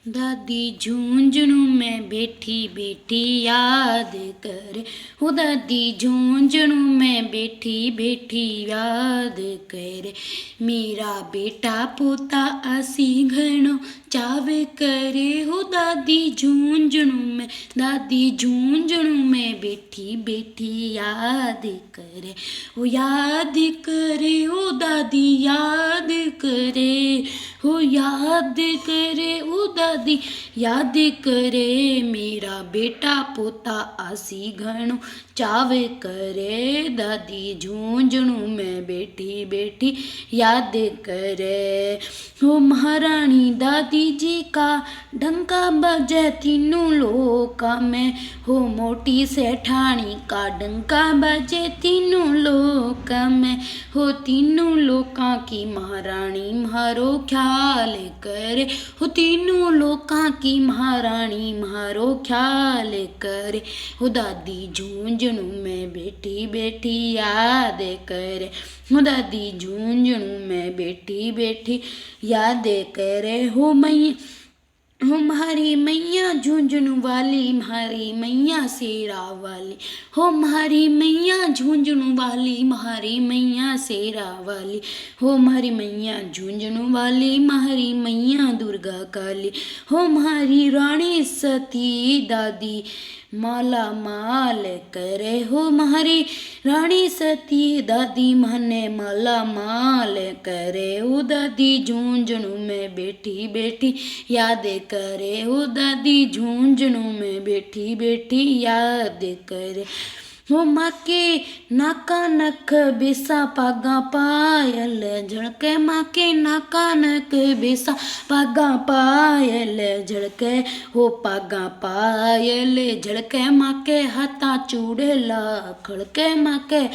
दादी झुंझुनू में बैठी बैठी याद करे हो दादी झुंझुनू में बैठी बैठी याद करे मेरा बेटा पोता असी घणो चावे करे हो दादी झुंझुनू में बैठी बैठी याद करे हो याद करे हो दादी याद करे हो याद करे हो दादी याद करे मेरा बेटा पोता आसी घणो चावे करे दादी झुंझुनू में बैठी बैठी याद करे हो महारानी दादी जी का डंका बजे तीनों लोका में हो मोटी सेठानी का डंका बजे तीनों लोका में हो तीनों लोका की महारानी म्हारो ख्याल करे हो तीनों लोका की महारानी म्हारो ख्याल करे हो दादी झुंझुनू में बैठी बैठी याद करे हो दादी झुंझुनू में बैठी बैठी याद करे हो हमारी मैया झुंझुनू वाली हमारी मैया शेरा वाली हो हमारी मैया झुंझुनू वाली हमारी मैया शेरा वाली हो हमारी मैया झुंझुनू वाली हमारी मैया दुर्गा काली हो हमारी रानी सती दादी माला माल करे हो हमारी रानी सती दादी मने माला माल करे हो दादी झुंझुनू में बैठी बैठी याद करे हो दादी झुंझुनू में बैठी बैठी याद करे हो माँ के नाका नख बेसा पागा पायल झड़के माँ के नाका नख बेसा पागा पायल झड़के हो पागा पायल झड़के माँ के हाथा चूड़ेला खड़के माँ के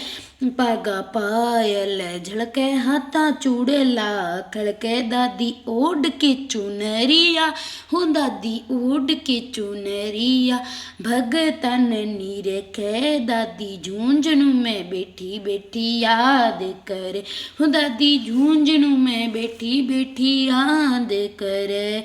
पागा पायल झड़के हाथा चूड़ेला खड़के दादी ओढ़ के चुनरिया हो दादी ओढ़ के चुनरिया भगतन नीरखे दादी झुंझुनू में बैठी बैठी याद करे हो दादी झुंझुनू में बैठी बैठी याद करे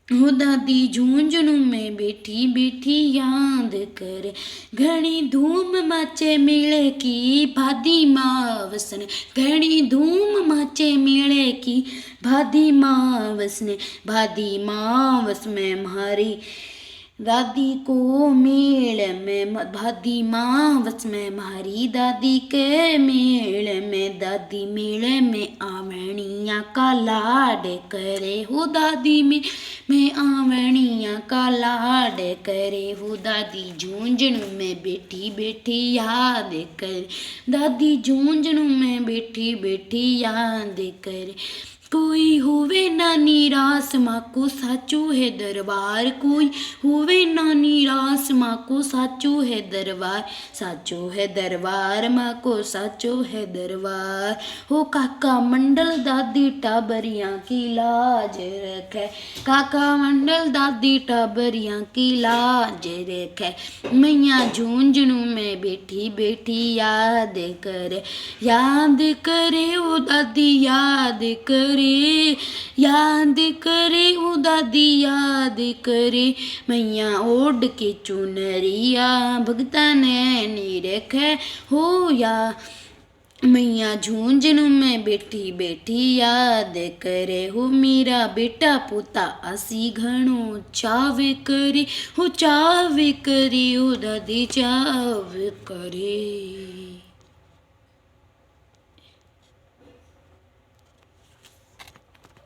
हो दादी झुंझुनू में बैठी बैठी याद करे घणी धूम मचे मेले की भादी मावस ने घणी धूम मचे मेले की भादी मावस ने भादी मावस में म्हारी दादी को मेल में भादी मावस में म्हारी दादी के मेल में दादी मेल में आवणिया का लाड करे हो दादी में आवणिया का लाड करे हो दादी झुंझुनू में बैठी बैठी याद करे दादी झुंझुनू में बैठी बैठी याद करे कोई होवे ना निराश माँ को साचो है दरबार कोई होवे ना निराश माँ को साचो है दरबार माँ को साचो है दरबार हो काका मंडल दादी टाबरियाँ की लाज रखे काका मंडल दादी टाबरियाँ की लाज रखे मैया झुंझुनू में बैठी बैठी याद करे ओ दादी याद करे ओ दादी याद करे मैया ओढ़ के चुनरिया भगता ने निरखे हो या मैया झुंझुनू में बैठी बैठी याद करे हो मेरा बेटा पोता आसी घणो चावे करे हो दादी चाव करे।